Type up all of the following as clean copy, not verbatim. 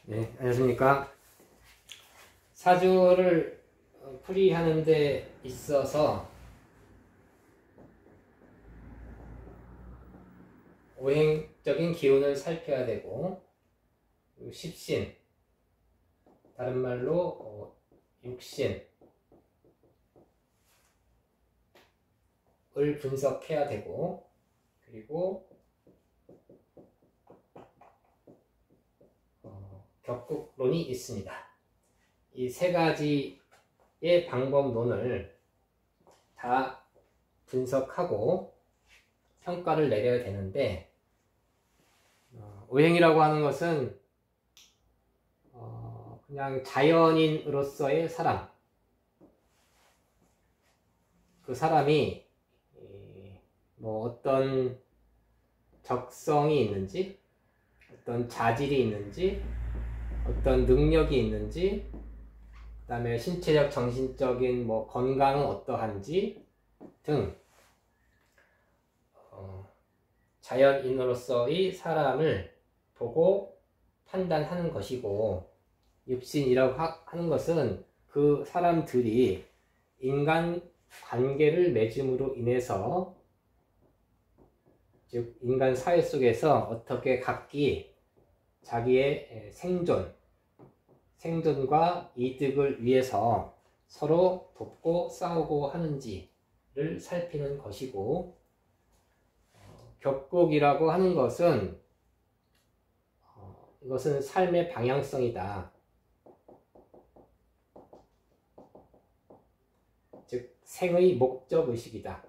네, 안녕하십니까. 사주를 풀이하는 데 있어서 오행적인 기운을 살펴야 되고, 십신, 다른 말로 육신을 분석해야 되고, 그리고 격국론이 있습니다. 이 세 가지의 방법론을 다 분석하고 평가를 내려야 되는데, 오행이라고 하는 것은 그냥 자연인으로서의 사람, 그 사람이 뭐 어떤 적성이 있는지, 어떤 자질이 있는지, 어떤 능력이 있는지, 그 다음에 신체적, 정신적인 뭐 건강은 어떠한지 등 자연인으로서의 사람을 보고 판단하는 것이고, 육신이라고 하는 것은 그 사람들이 인간 관계를 맺음으로 인해서, 즉 인간 사회 속에서 어떻게 각기 자기의 생존과 이득을 위해서 서로 돕고 싸우고 하는지를 살피는 것이고, 격국이라고 하는 것은 이것은 삶의 방향성이다. 즉 생의 목적의식이다.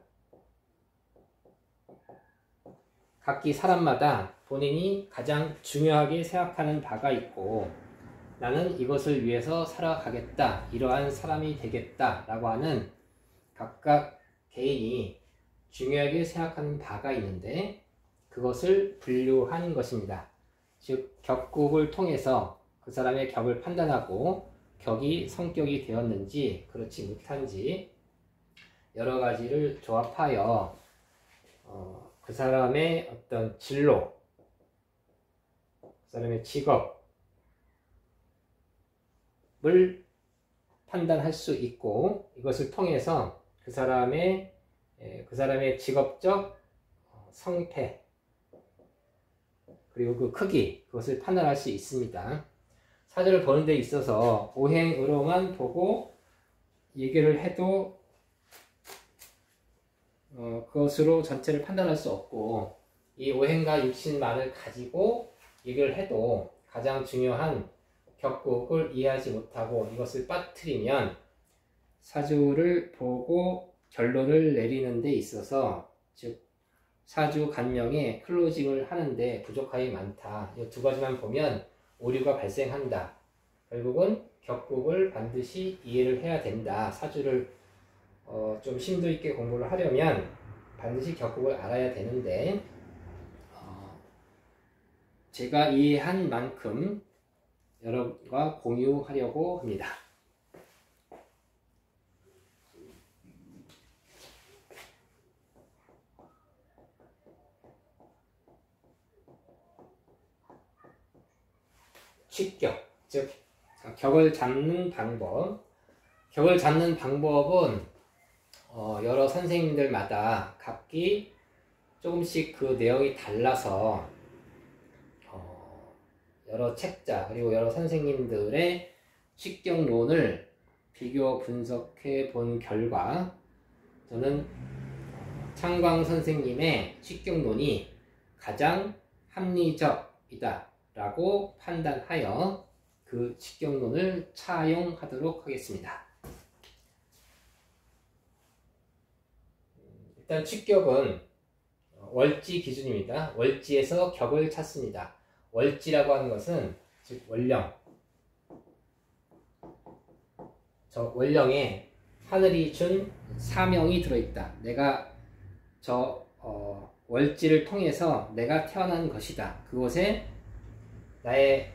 각기 사람마다 본인이 가장 중요하게 생각하는 바가 있고, 나는 이것을 위해서 살아가겠다, 이러한 사람이 되겠다 라고 하는 각각 개인이 중요하게 생각하는 바가 있는데, 그것을 분류한 것입니다. 즉 격국을 통해서 그 사람의 격을 판단하고 격이 성격이 되었는지 그렇지 못한지 여러 가지를 조합하여 그 사람의 어떤 진로, 그 사람의 직업을 판단할 수 있고, 이것을 통해서 그 사람의 직업적 성패, 그리고 그 크기, 그것을 판단할 수 있습니다. 사주를 보는 데 있어서 오행으로만 보고 얘기를 해도 그것으로 전체를 판단할 수 없고, 이 오행과 육신만을 가지고 얘기를 해도 가장 중요한 격국을 이해하지 못하고 이것을 빠뜨리면 사주를 보고 결론을 내리는 데 있어서, 즉 사주 간명의 클로징을 하는데 부족함이 많다. 이 두 가지만 보면 오류가 발생한다. 결국은 격국을 반드시 이해를 해야 된다. 사주를 좀 심도 있게 공부를 하려면 반드시 격국을 알아야 되는데, 제가 이해한 만큼 여러분과 공유하려고 합니다. 취격, 즉 격을 잡는 방법. 격을 잡는 방법은 여러 선생님들마다 각기 조금씩 그 내용이 달라서 여러 책자 그리고 여러 선생님들의 취격론을 비교 분석해 본 결과, 저는 창광 선생님의 취격론이 가장 합리적이다 라고 판단하여 그 취격론을 차용하도록 하겠습니다. 일단 취격은 월지 기준입니다. 월지에서 격을 찾습니다. 월지라고 하는 것은 즉 월령, 저 월령에 하늘이 준 사명이 들어있다. 내가 저 월지를 통해서 내가 태어난 것이다. 그곳에 나의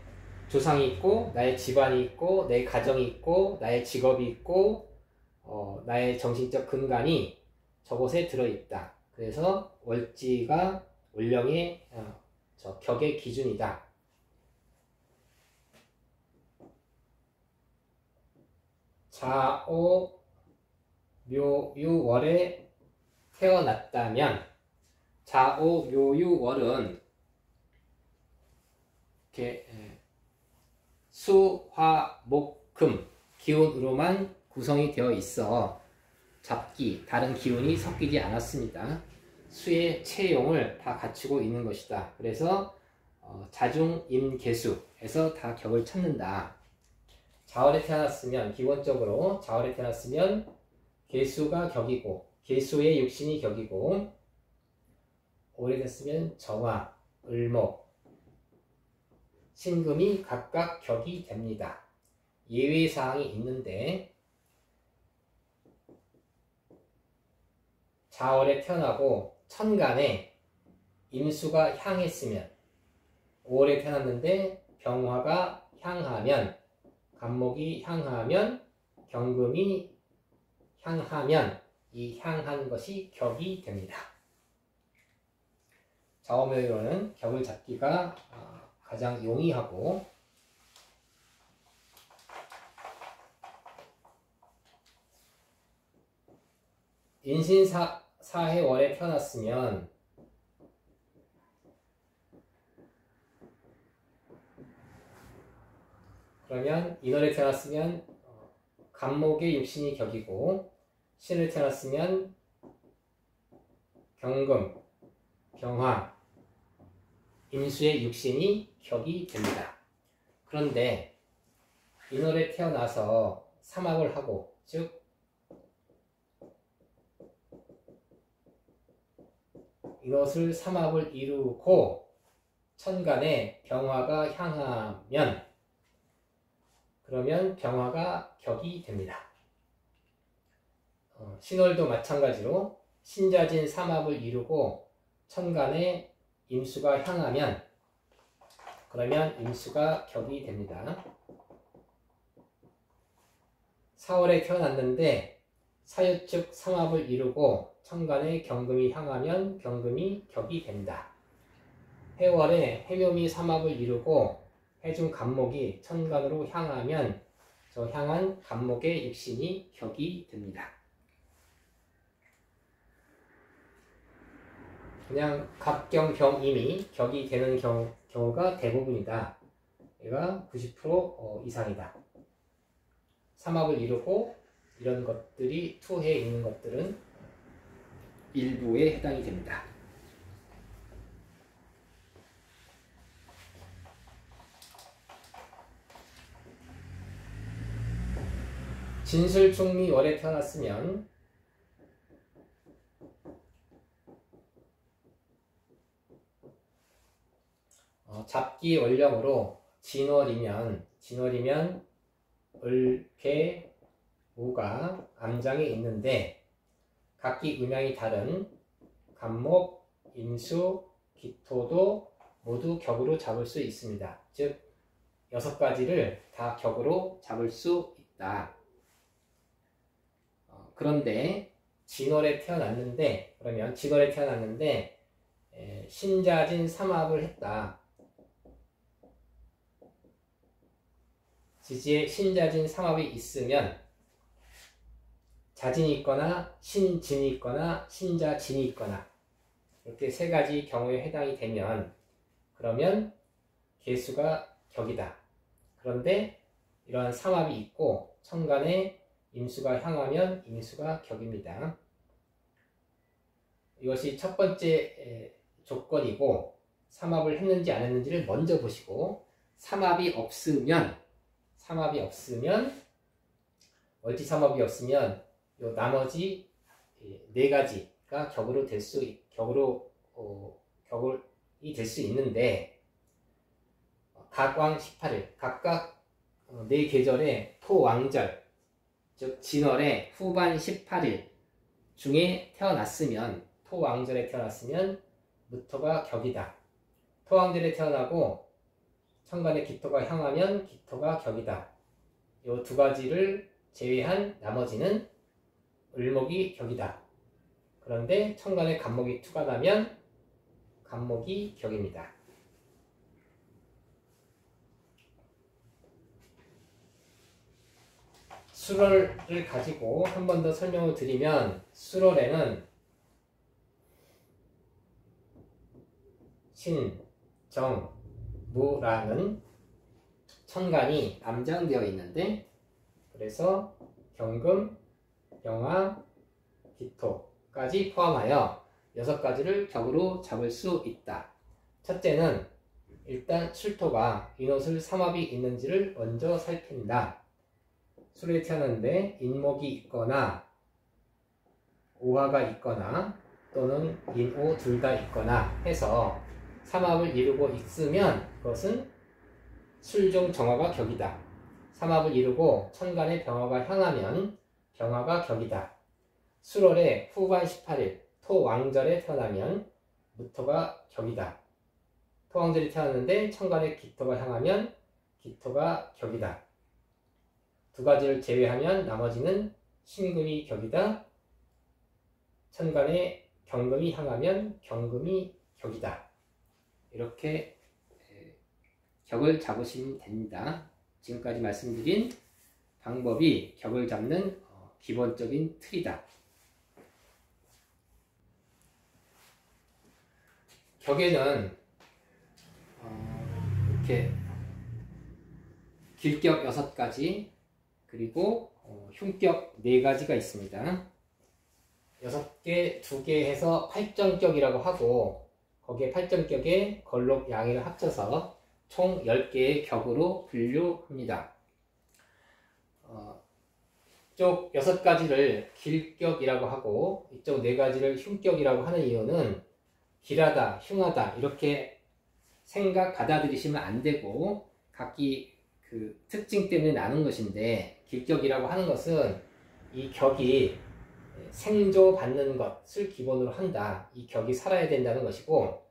조상이 있고, 나의 집안이 있고, 내 가정이 있고, 나의 직업이 있고, 나의 정신적 근간이 저곳에 들어있다. 그래서 월지가 월령의 저 격의 기준이다. 좌오 묘유월에 태어났다면 좌오 묘유월은 이렇게 수, 화, 목, 금 기운으로만 구성이 되어 있어 잡기, 다른 기운이 섞이지 않았습니다. 수의 체용을 다 갖추고 있는 것이다. 그래서 자중, 임, 개수에서 다 격을 찾는다. 자월에 태어났으면 기본적으로 자월에 태어났으면 개수가 격이고 개수의 육신이 격이고 오래됐으면 정화, 을목, 신금이 각각 격이 됩니다. 예외사항이 있는데 자월에 태어나고 천간에 임수가 향했으면 5월에 태어났는데 병화가 향하면 간목이 향하면 경금이 향하면 이 향한 것이 격이 됩니다. 좌오묘유월은 격을 잡기가 가장 용이하고 인신사해월에 태어났으면 그러면 인월에 태어났으면 간목의 육신이 격이고 신을 태어났으면 경금, 병화, 임수의 육신이 격이 됩니다. 그런데 인월에 태어나서 삼합을 하고 즉 이것을 삼합을 이루고 천간에 병화가 향하면 그러면 병화가 격이 됩니다. 신월도 마찬가지로 신자진 삼합을 이루고 천간에 임수가 향하면 그러면 임수가 격이 됩니다. 4월에 태어났는데 사유축 삼합을 이루고 천간에 경금이 향하면 경금이 격이 됩니다. 해월에 해묘미 삼합을 이루고 해중 간목이 천간으로 향하면 저 향한 간목의 육신이 격이 됩니다. 그냥 갑경 병임이 격이 되는 경우가 대부분이다. 얘가 90% 이상이다. 삼합을 이루고 이런 것들이 투해에 있는 것들은 일부에 해당이 됩니다. 진술충미월에 태어났으면 잡기 월령으로 진월이면 을, 개, 무가 암장에 있는데 각기 음양이 다른 간목, 임수, 기토도 모두 격으로 잡을 수 있습니다. 즉 6가지를 다 격으로 잡을 수 있다. 그런데 진월에 태어났는데 신자진 삼합을 했다. 지지에 신자진 삼합이 있으면 자진이 있거나 신진이 있거나 신자진이 있거나 이렇게 3가지 경우에 해당이 되면 그러면 개수가 격이다. 그런데 이러한 삼합이 있고 천간에 임수가 향하면 임수가 격입니다. 이것이 첫 번째 조건이고 삼합을 했는지 안 했는지를 먼저 보시고 삼합이 없으면 월지삼합이 없으면 요 나머지 4가지가 격이 될 수 있는데 각왕 18일 각각 4계절의 토왕절 즉 진월의 후반 18일 중에 태어났으면 토왕절에 태어났으면 무토가 격이다. 토왕절에 태어나고 천간에 기토가 향하면 기토가 격이다. 이 2가지를 제외한 나머지는 을목이 격이다. 그런데 천간에 간목이 투가 나면 간목이 격입니다. 수럴을 가지고 한 번 더 설명을 드리면 수럴에는 신, 정, 무라는 천간이 암장되어 있는데 그래서 경금, 병화, 기토까지 포함하여 6가지를 격으로 잡을 수 있다. 첫째는 일단 술토가 인옷을 삼합이 있는지를 먼저 살핀다. 술에 태어났는데 인목이 있거나 오화가 있거나 또는 인오 둘 다 있거나 해서 삼합을 이루고 있으면 그것은 술중 정화가 격이다. 삼합을 이루고 천간의 병화가 향하면 병화가 격이다. 수월의 후반 18일 토왕절에 태어나면 무토가 격이다. 토왕절이 태어났는데 천간에 기토가 향하면 기토가 격이다. 두 가지를 제외하면 나머지는 신금이 격이다. 천간에 경금이 향하면 경금이 격이다. 이렇게 격을 잡으시면 됩니다. 지금까지 말씀드린 방법이 격을 잡는 기본적인 틀이다. 격에는 이렇게 길격 6가지 그리고 흉격 4가지가 있습니다. 6개, 2개 해서 8정격이라고 하고 거기에 8정격에 걸록 양의를 합쳐서 총 10개의 격으로 분류합니다. 이쪽 6가지를 길격이라고 하고 이쪽 4가지를 흉격이라고 하는 이유는 길하다, 흉하다 이렇게 생각 받아들이시면 안 되고 각기 그 특징 때문에 나눈 것인데 길격이라고 하는 것은 이 격이 생조받는 것을 기본으로 한다. 이 격이 살아야 된다는 것이고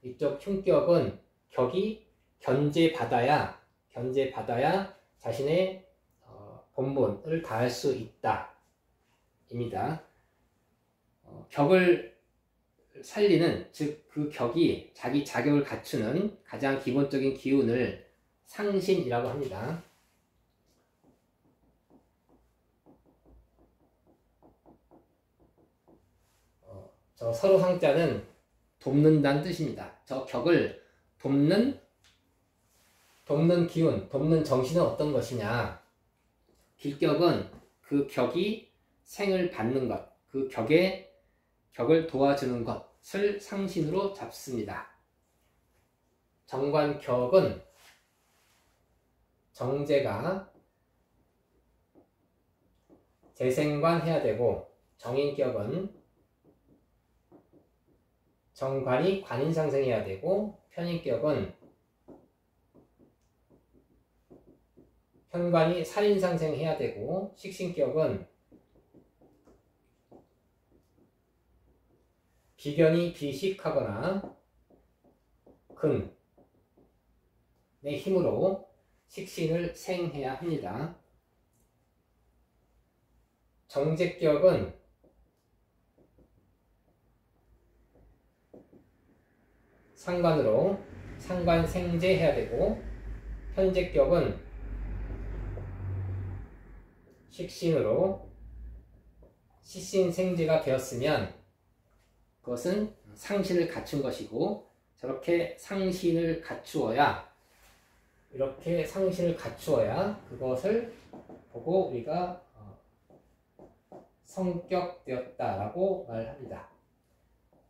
이쪽 흉격은 격이 견제받아야 자신의 본분을 다할 수 있다. 입니다. 격을 살리는 즉 그 격이 자기 자격을 갖추는 가장 기본적인 기운을 상신이라고 합니다. 저 서로 상자는 돕는다는 뜻입니다. 저 격을 돕는 기운, 돕는 정신은 어떤 것이냐? 길격은 그 격이 생을 받는 것, 그 격을 도와주는 것을 상신으로 잡습니다. 정관격은 정제가 재생관 해야 되고 정인격은 정관이 관인상생해야 되고 편인격은 편관이 살인상생해야 되고 식신격은 비견이 비식하거나 근의 힘으로 식신을 생해야 합니다. 정제격은 상관으로 상관생제해야 되고 편제격은 식신으로 식신생제가 되었으면 그것은 상신을 갖춘 것이고 저렇게 상신을 갖추어야 그것을 보고 우리가 성격되었다라고 말합니다.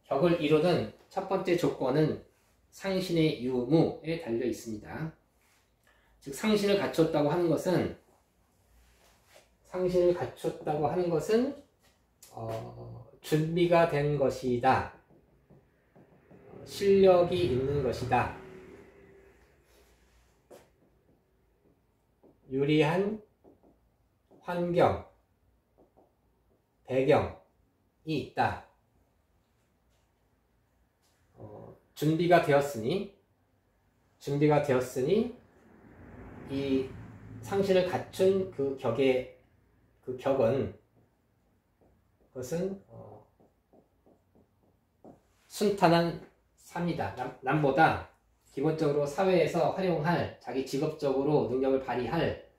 격을 이루는 첫 번째 조건은 상신의 유무에 달려 있습니다. 즉 상신을 갖췄다고 하는 것은 준비가 된 것이다. 실력이 있는 것이다. 유리한 환경, 배경이 있다. 준비가 되었으니 이 상신을 갖춘 그 격은 그것은 순탄한 삶이다. 남보다 기본적으로 사회에서 활용할 자기 직업적으로 능력을 발휘할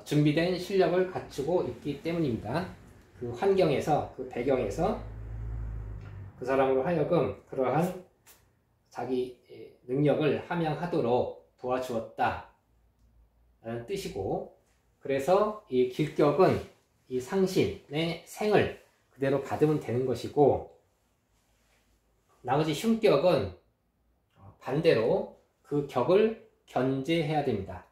준비된 실력을 갖추고 있기 때문입니다. 그 환경에서, 그 배경에서 그 사람으로 하여금 그러한 자기 능력을 함양하도록 도와주었다 라는 뜻이고, 그래서 이 길격은 이 상신의 생을 그대로 받으면 되는 것이고, 나머지 흉격은 반대로 그 격을 견제해야 됩니다.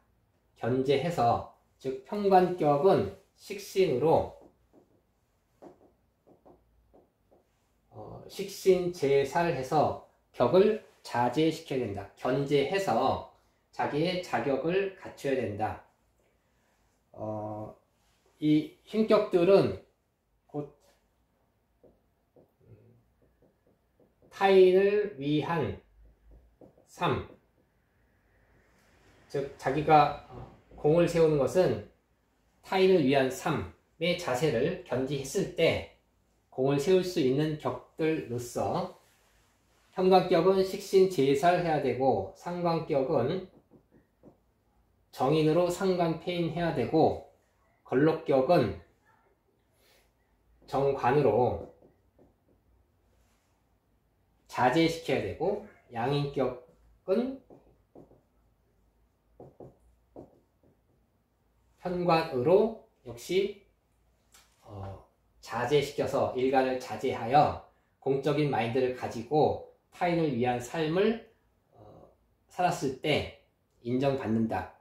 견제해서, 즉 평관격은 식신으로 식신제살해서 격을 자제시켜야 된다. 견제해서 자기의 자격을 갖춰야 된다. 이 흉격들은 곧 타인을 위한 삶, 즉 자기가 공을 세우는 것은 타인을 위한 삶의 자세를 견지했을 때 공을 세울 수 있는 격들로서, 평관격은 식신제살해야 되고, 상관격은 정인으로 상관폐인해야 되고, 걸록격은 정관으로 자제시켜야 되고, 양인격은 현관으로 역시 자제시켜서 일간을 자제하여 공적인 마인드를 가지고 타인을 위한 삶을 살았을 때 인정받는다.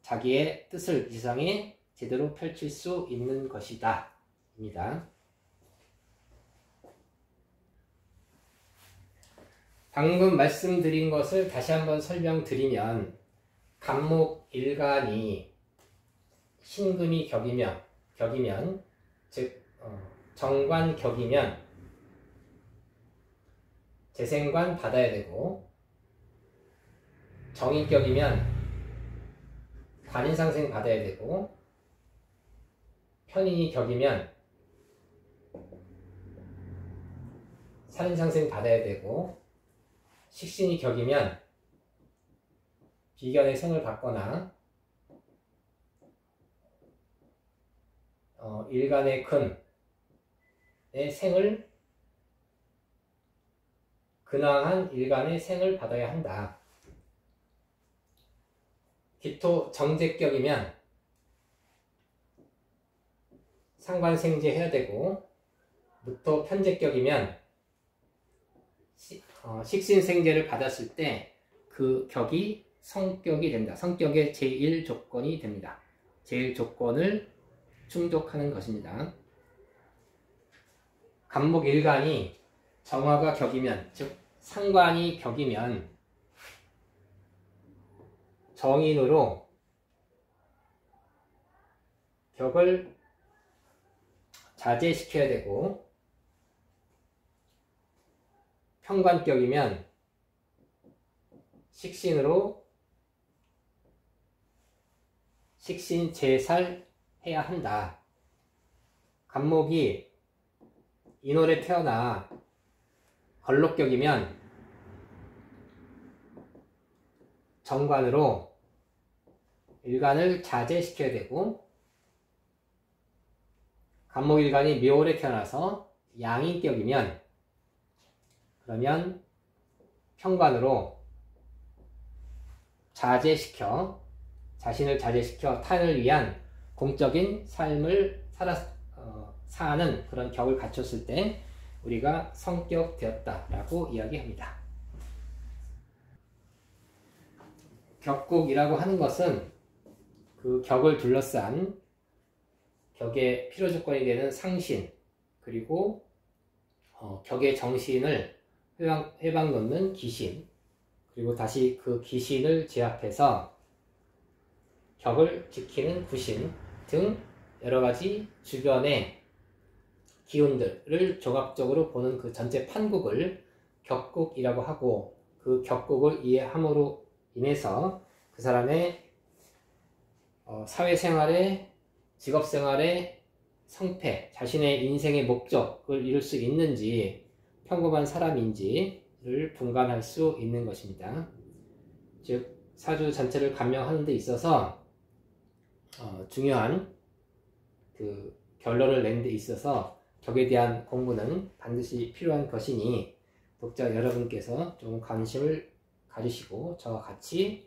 자기의 뜻을 이 세상에 제대로 펼칠 수 있는 것이다 입니다. 방금 말씀드린 것을 다시 한번 설명드리면, 간목 일간이 신금이 격이면, 즉 정관격이면 재생관 받아야 되고, 정인격이면 관인상생 받아야 되고, 편인이 격이면 살인상생 받아야 되고, 식신이 격이면 비견의 생을 받거나 일간의 근의 생을, 근황한 일간의 생을 받아야 한다. 기토 정제격이면 상관생제 해야 되고, 무토 편제격이면 식신생제를 받았을 때 그 격이 성격이 된다. 성격의 제1조건이 됩니다. 제1조건을 충족하는 것입니다. 간목일간이 정화가 격이면, 즉 상관이 격이면 정인으로 격을 자제시켜야 되고, 평관격이면 식신으로 식신제살해야 한다. 간목이 인월에 태어나 걸록격이면 정관으로 일간을 자제시켜야 되고, 간목일간이 묘월에 태어나서 양인격이면, 그러면 평관으로 자신을 자제시켜 타인을 위한 공적인 삶을 사는 그런 격을 갖췄을 때 우리가 성격되었다라고 이야기합니다. 격국이라고 하는 것은 그 격을 둘러싼 격의 필요조건이 되는 상신, 그리고 격의 정신을 회방 놓는 기신, 그리고 다시 그 기신을 제압해서 격을 지키는 구신 등 여러가지 주변의 기운들을 종합적으로 보는 그 전체 판국을 격국이라고 하고, 그 격국을 이해함으로 인해서 그 사람의 사회생활에, 직업생활에 성패, 자신의 인생의 목적을 이룰 수 있는지, 평범한 사람인지를 분간할 수 있는 것입니다. 즉 사주 전체를 감명하는 데 있어서 중요한 그 결론을 내는 데 있어서 격에 대한 공부는 반드시 필요한 것이니 독자 여러분께서 좀 관심을 가지시고 저와 같이